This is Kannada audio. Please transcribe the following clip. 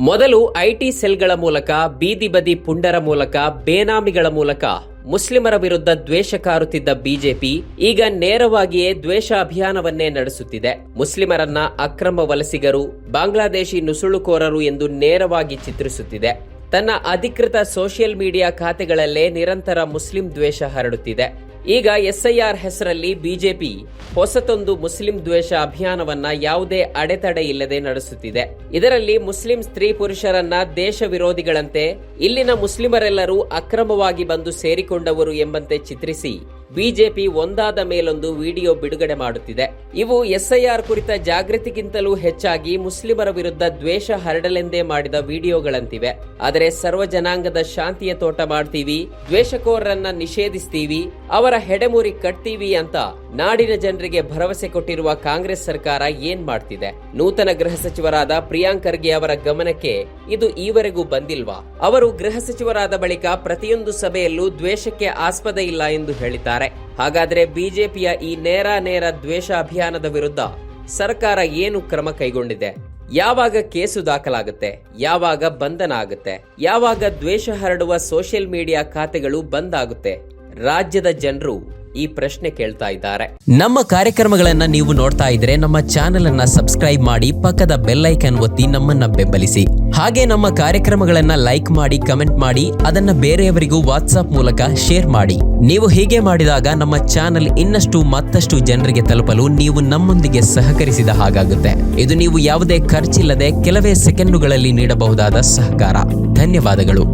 ಮೊದಲು ಐಟಿ ಸೆಲ್ಗಳ ಮೂಲಕ, ಬೀದಿ ಬದಿ ಪುಂಡರ ಮೂಲಕ, ಬೇನಾಮಿಗಳ ಮೂಲಕ ಮುಸ್ಲಿಮರ ವಿರುದ್ಧ ದ್ವೇಷ ಕಾರುತ್ತಿದ್ದ ಬಿಜೆಪಿ ಈಗ ನೇರವಾಗಿಯೇ ದ್ವೇಷ ಅಭಿಯಾನವನ್ನೇ ನಡೆಸುತ್ತಿದೆ. ಮುಸ್ಲಿಮರನ್ನ ಅಕ್ರಮ ವಲಸಿಗರು, ಬಾಂಗ್ಲಾದೇಶಿ ನುಸುಳುಕೋರರು ಎಂದು ನೇರವಾಗಿ ಚಿತ್ರಿಸುತ್ತಿದೆ. ತನ್ನ ಅಧಿಕೃತ ಸೋಷಿಯಲ್ ಮೀಡಿಯಾ ಖಾತೆಗಳಲ್ಲೇ ನಿರಂತರ ಮುಸ್ಲಿಂ ದ್ವೇಷ ಹರಡುತ್ತಿದೆ. ಈಗ ಎಸ್ಐಆರ್ ಹೆಸರಲ್ಲಿ ಬಿಜೆಪಿ ಹೊಸತೊಂದು ಮುಸ್ಲಿಂ ದ್ವೇಷ ಅಭಿಯಾನವನ್ನ ಯಾವುದೇ ಅಡೆತಡೆ ಇಲ್ಲದೆ ನಡೆಸುತ್ತಿದೆ. ಇದರಲ್ಲಿ ಮುಸ್ಲಿಂ ಸ್ತ್ರೀ ಪುರುಷರನ್ನ ದೇಶ ವಿರೋಧಿಗಳಂತೆ, ಇಲ್ಲಿನ ಮುಸ್ಲಿಮರೆಲ್ಲರೂ ಅಕ್ರಮವಾಗಿ ಬಂದು ಸೇರಿಕೊಂಡವರು ಎಂಬಂತೆ ಚಿತ್ರಿಸಿ ಬಿಜೆಪಿ ಒಂದಾದ ಮೇಲೊಂದು ವಿಡಿಯೋ ಬಿಡುಗಡೆ ಮಾಡುತ್ತಿದೆ. ಇವು ಎಸ್ಐಆರ್ ಕುರಿತ ಜಾಗೃತಿಗಿಂತಲೂ ಹೆಚ್ಚಾಗಿ ಮುಸ್ಲಿಮರ ವಿರುದ್ಧ ದ್ವೇಷ ಹರಡಲೆಂದೇ ಮಾಡಿದ ವಿಡಿಯೋಗಳಂತಿವೆ. ಆದರೆ ಸರ್ವ ಜನಾಂಗದ ಶಾಂತಿಯ ತೋಟ ಮಾಡ್ತೀವಿ, ದ್ವೇಷಕೋರರನ್ನ ನಿಷೇಧಿಸ್ತೀವಿ, ಅವರ ಹೆಡೆಮುರಿ ಕಟ್ತೀವಿ ಅಂತ ನಾಡಿನ ಜನರಿಗೆ ಭರವಸೆ ಕೊಟ್ಟಿರುವ ಕಾಂಗ್ರೆಸ್ ಸರ್ಕಾರ ಏನ್ ಮಾಡ್ತಿದೆ? ನೂತನ ಗೃಹ ಸಚಿವರಾದ ಪ್ರಿಯಾಂಕ್ ಖರ್ಗೆ ಅವರ ಗಮನಕ್ಕೆ ಇದು ಈವರೆಗೂ ಬಂದಿಲ್ವಾ? ಅವರು ಗೃಹ ಸಚಿವರಾದ ಬಳಿಕ ಪ್ರತಿಯೊಂದು ಸಭೆಯಲ್ಲೂ ದ್ವೇಷಕ್ಕೆ ಆಸ್ಪದ ಇಲ್ಲ ಎಂದು ಹೇಳಿದ್ದಾರೆ. ಹಾಗಾದ್ರೆ ಬಿಜೆಪಿಯ ಈ ನೇರ ದ್ವೇಷ ಅಭಿಯಾನದ ವಿರುದ್ಧ ಸರ್ಕಾರ ಏನು ಕ್ರಮ ಕೈಗೊಂಡಿದೆ? ಯಾವಾಗ ಕೇಸು ದಾಖಲಾಗುತ್ತೆ? ಯಾವಾಗ ಬಂಧನ ಆಗುತ್ತೆ? ಯಾವಾಗ ದ್ವೇಷ ಹರಡುವ ಸೋಷಿಯಲ್ ಮೀಡಿಯಾ ಖಾತೆಗಳು ಬಂದ್ ಆಗುತ್ತೆ? ರಾಜ್ಯದ ಜನರು ಈ ಪ್ರಶ್ನೆ ಕೇಳ್ತಾ ಇದ್ದಾರೆ. ನಮ್ಮ ಕಾರ್ಯಕ್ರಮಗಳನ್ನ ನೀವು ನೋಡ್ತಾ ಇದ್ರೆ ನಮ್ಮ ಚಾನೆಲ್ ಅನ್ನ ಸಬ್ಸ್ಕ್ರೈಬ್ ಮಾಡಿ, ಪಕ್ಕದ ಬೆಲ್ ಐಕಾನ್ ಒತ್ತಿ ನಮ್ಮನ್ನ ಬೆಂಬಲಿಸಿ. ಹಾಗೆ ನಮ್ಮ ಕಾರ್ಯಕ್ರಮಗಳನ್ನ ಲೈಕ್ ಮಾಡಿ, ಕಮೆಂಟ್ ಮಾಡಿ, ಅದನ್ನ ಬೇರೆಯವರಿಗೂ ವಾಟ್ಸ್ಆಪ್ ಮೂಲಕ ಶೇರ್ ಮಾಡಿ. ನೀವು ಹೀಗೆ ಮಾಡಿದಾಗ ನಮ್ಮ ಚಾನೆಲ್ ಮತ್ತಷ್ಟು ಜನರಿಗೆ ತಲುಪಲು ನೀವು ನಮ್ಮೊಂದಿಗೆ ಸಹಕರಿಸಿದ ಹಾಗಾಗುತ್ತೆ. ಇದು ನೀವು ಯಾವುದೇ ಖರ್ಚಿಲ್ಲದೆ ಕೆಲವೇ ಸೆಕೆಂಡುಗಳಲ್ಲಿ ನೀಡಬಹುದಾದ ಸಹಕಾರ. ಧನ್ಯವಾದಗಳು.